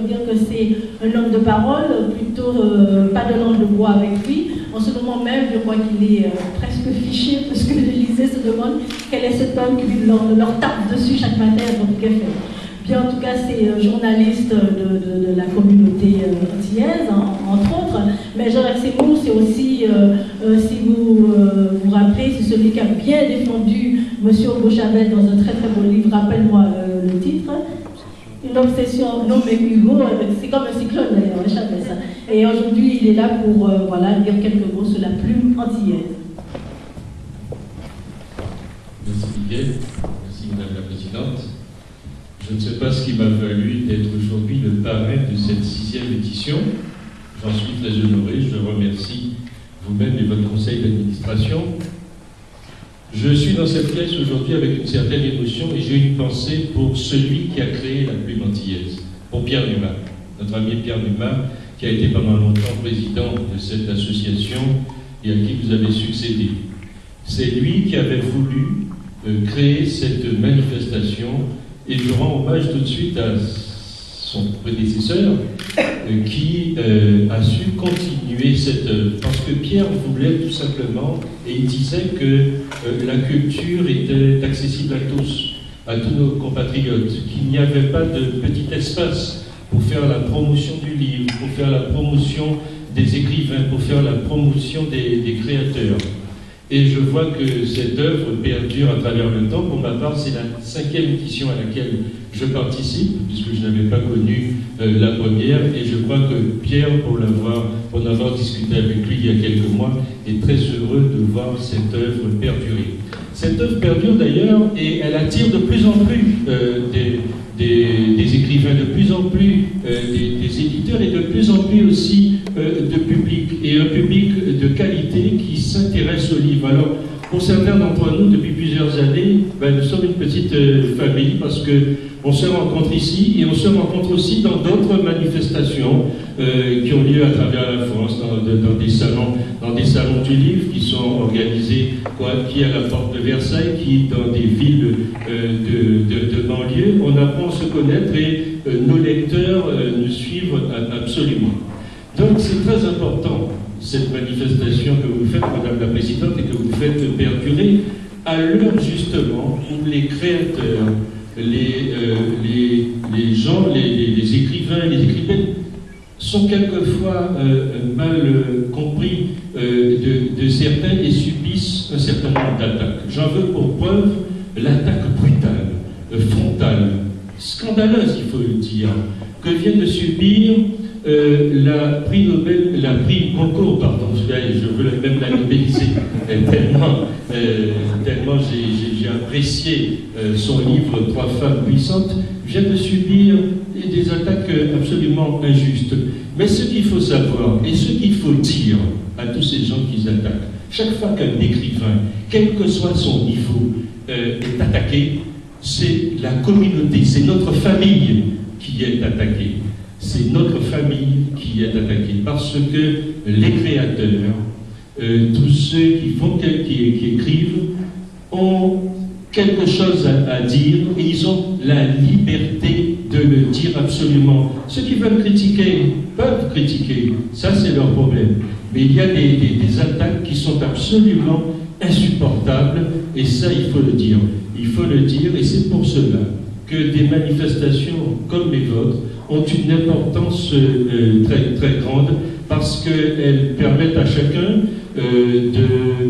dire que c'est un homme de parole, plutôt pas de langue de bois avec lui. En ce moment même, je crois qu'il est presque fiché, parce que l'Élysée se demande quel est cet homme qui leur tape dessus chaque matin à votre café. Bien, en tout cas, c'est journaliste de la communauté antillaise, entre autres. Mais Jean-Jacques Seymour, c'est aussi, si vous vous rappelez, c'est celui qui a bien défendu M. Hugo Chavez dans un très très beau livre. Rappelle-moi le titre. Une obsession, non mais Hugo, c'est comme un cyclone d'ailleurs, Chavez. Et aujourd'hui, il est là pour voilà, dire quelques mots sur la plume antillaise. Merci Miguel, merci Madame la Présidente. Je ne sais pas ce qui m'a valu d'être aujourd'hui le parrain de cette 6e édition. J'en suis très honoré, je remercie vous-même et votre conseil d'administration. Je suis dans cette pièce aujourd'hui avec une certaine émotion et j'ai une pensée pour celui qui a créé la plume antillaise, pour Pierre Numa, notre ami Pierre Numa, qui a été pendant longtemps président de cette association et à qui vous avez succédé. C'est lui qui avait voulu créer cette manifestation et je rends hommage tout de suite à son prédécesseur qui a su continuer cette œuvre. Parce que Pierre voulait tout simplement, et il disait que la culture était accessible à tous nos compatriotes, qu'il n'y avait pas de petit espace pour faire la promotion du livre, pour faire la promotion des écrivains, pour faire la promotion des créateurs. Et je vois que cette œuvre perdure à travers le temps. Pour ma part, c'est la 5e édition à laquelle je participe, puisque je n'avais pas connu la première. Et je crois que Pierre, pour en avoir discuté avec lui il y a quelques mois, est très heureux de voir cette œuvre perdurer. Cette œuvre perdure d'ailleurs, et elle attire de plus en plus des écrivains, de plus en plus des éditeurs, et de plus en plus aussi de public, et un public de qualité qui s'intéresse au livre. Alors, pour certains d'entre nous, depuis plusieurs années, nous sommes une petite famille parce qu'on se rencontre ici et on se rencontre aussi dans d'autres manifestations qui ont lieu à travers la France, dans des salons du livre qui sont organisés qui à la porte de Versailles, qui dans des villes de banlieue. On apprend à se connaître et nos lecteurs nous suivent absolument. Donc c'est très important, cette manifestation que vous faites, Madame la Présidente, et que vous faites perdurer, à l'heure justement où les créateurs, les gens, les écrivains, les écrivaines sont quelquefois mal compris de certains et subissent un certain nombre d'attaques. J'en veux pour preuve l'attaque brutale, frontale, scandaleuse, il faut le dire, que vient de subir la prix Nobel, la prix Goncourt, pardon, je veux même la nobeliser, tellement j'ai apprécié son livre « 3 femmes puissantes », vient de subir des attaques absolument injustes. Mais ce qu'il faut savoir, et ce qu'il faut dire à tous ces gens qui attaquent, chaque fois qu'un écrivain, quel que soit son niveau, est attaqué, c'est la communauté, c'est notre famille qui est attaquée. C'est notre famille qui est attaquée, parce que les créateurs, tous ceux qui écrivent, ont quelque chose à dire et ils ont la liberté de le dire absolument. Ceux qui veulent critiquer peuvent critiquer, ça c'est leur problème. Mais il y a des attaques qui sont absolument insupportables et ça il faut le dire. Il faut le dire et c'est pour cela que des manifestations comme les vôtres ont une importance très, très grande parce qu'elles permettent à chacun de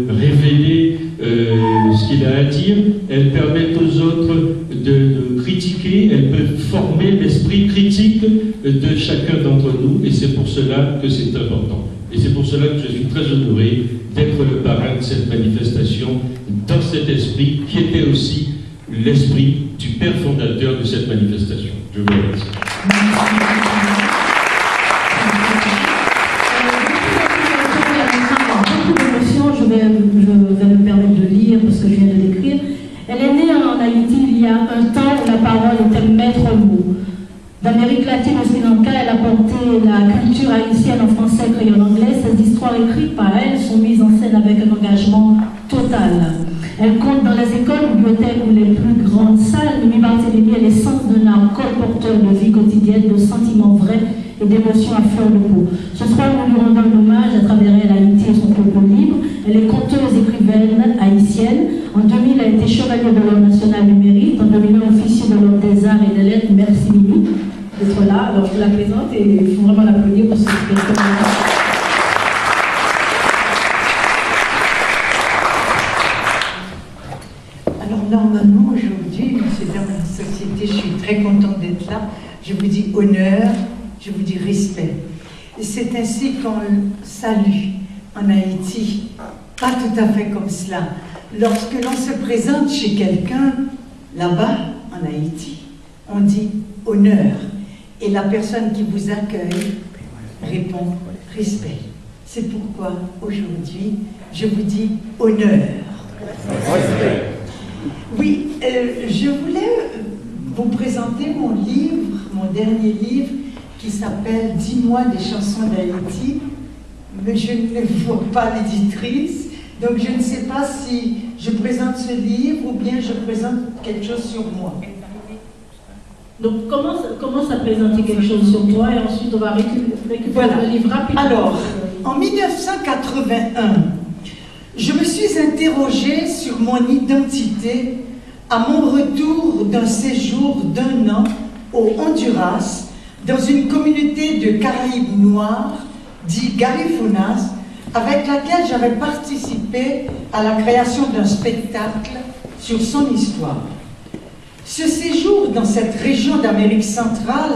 révéler ce qu'il a à dire, elles permettent aux autres de critiquer, elles peuvent former l'esprit critique de chacun d'entre nous et c'est pour cela que c'est important. Et c'est pour cela que je suis très honoré d'être le parrain de cette manifestation dans cet esprit qui était aussi l'esprit du père fondateur de cette manifestation. Je vous remercie. Beaucoup d'émotions, je vais me permettre de lire parce que je viens de l'écrire. Elle est née en Haïti il y a un temps où la parole était maître mot. D'Amérique latine au Sri Lanka, elle a porté la culture haïtienne en français, créole, anglais. Ces histoires écrites par elle sont mises en scène avec un engagement total. Elle compte dans les écoles, bibliothèques ou les plus grandes salles. Mimi Barthélémy est l'essence d'un art colporteur de vie quotidienne, de sentiments vrais et d'émotions à fleur de peau. Ce soir, nous lui rendons hommage à travers elle Haïti et son peuple libre. Elle est conteuse, écrivaine haïtienne. En 2000, elle a été chevalier de l'Ordre national du mérite. En 2001, officier de l'Ordre des arts et des lettres. Merci Mimi d'être là. Alors je la présente et il faut vraiment l'applaudir pour ce qu'elle fait. Normalement, aujourd'hui, c'est dans la société, je suis très contente d'être là. Je vous dis honneur, je vous dis respect. Et c'est ainsi qu'on salue en Haïti, pas tout à fait comme cela. Lorsque l'on se présente chez quelqu'un, là-bas, en Haïti, on dit honneur. Et la personne qui vous accueille répond respect. C'est pourquoi, aujourd'hui, je vous dis honneur. Respect. Oui, je voulais vous présenter mon livre, mon dernier livre, qui s'appelle « 10 mois des chansons d'Haïti », mais je ne vois pas l'éditrice, donc je ne sais pas si je présente ce livre ou bien je présente quelque chose sur moi. Donc commence à présenter quelque chose sur toi et ensuite on va récupérer le livre rapidement. Alors, en 1981, je me suis interrogée sur mon identité à mon retour d'un séjour d'1 an au Honduras, dans une communauté de Caraïbes noirs, dit Garifunas, avec laquelle j'avais participé à la création d'un spectacle sur son histoire. Ce séjour dans cette région d'Amérique centrale,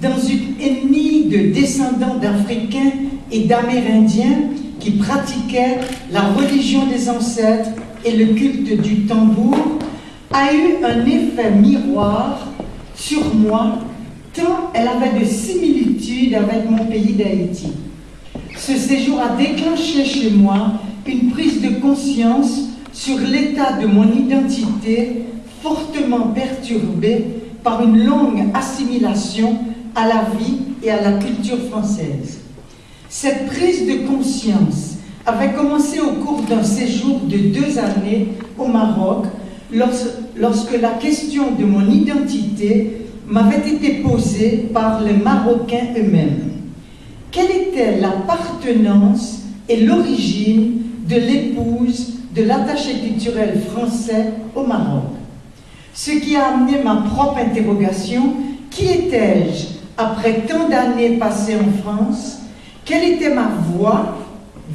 dans une ethnie de descendants d'Africains et d'Amérindiens, qui pratiquait la religion des ancêtres et le culte du tambour, a eu un effet miroir sur moi, tant elle avait de similitudes avec mon pays d'Haïti. Ce séjour a déclenché chez moi une prise de conscience sur l'état de mon identité fortement perturbée par une longue assimilation à la vie et à la culture française. Cette prise de conscience avait commencé au cours d'un séjour de 2 années au Maroc, lorsque la question de mon identité m'avait été posée par les Marocains eux-mêmes. Quelle était l'appartenance et l'origine de l'épouse de l'attaché culturel français au Maroc? Ce qui a amené ma propre interrogation: qui étais-je après tant d'années passées en France? Quelle était ma voix,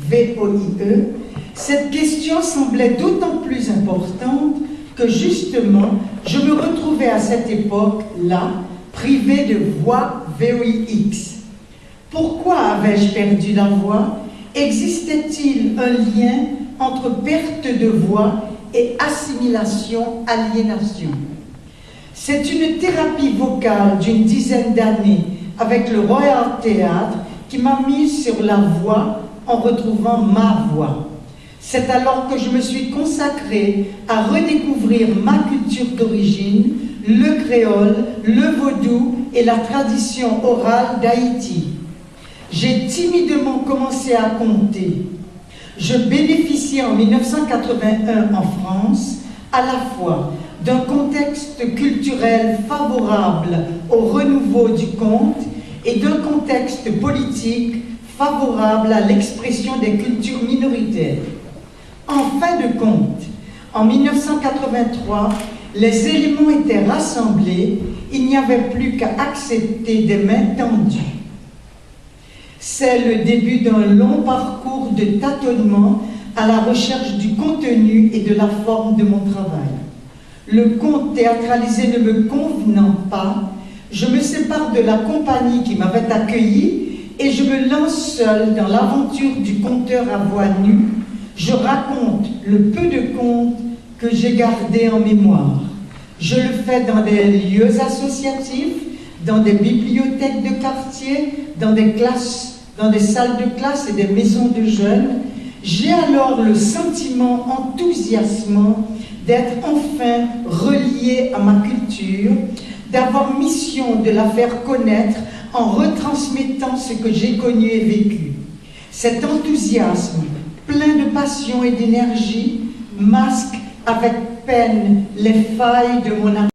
V-O-I-E? Cette question semblait d'autant plus importante que justement, je me retrouvais à cette époque-là, privée de voix, V-O-I-X. Pourquoi avais-je perdu la voix? Existait-il un lien entre perte de voix et assimilation, aliénation? C'est une thérapie vocale d'une dizaine d'années avec le Royal Theatre qui m'a mise sur la voie en retrouvant ma voix. C'est alors que je me suis consacrée à redécouvrir ma culture d'origine, le créole, le vaudou et la tradition orale d'Haïti. J'ai timidement commencé à compter. Je bénéficiais en 1981 en France à la fois d'un contexte culturel favorable au renouveau du conte et d'un contexte politique favorable à l'expression des cultures minoritaires. En fin de compte, en 1983, les éléments étaient rassemblés, il n'y avait plus qu'à accepter des mains tendues. C'est le début d'un long parcours de tâtonnement à la recherche du contenu et de la forme de mon travail. Le conte théâtralisé ne me convenant pas, je me sépare de la compagnie qui m'avait accueilli et je me lance seule dans l'aventure du conteur à voix nue. Je raconte le peu de contes que j'ai gardés en mémoire. Je le fais dans des lieux associatifs, dans des bibliothèques de quartier, dans des classes, dans des salles de classe et des maisons de jeunes. J'ai alors le sentiment enthousiasmant d'être enfin relié à ma culture, d'avoir mission de la faire connaître en retransmettant ce que j'ai connu et vécu. Cet enthousiasme, plein de passion et d'énergie, masque avec peine les failles de mon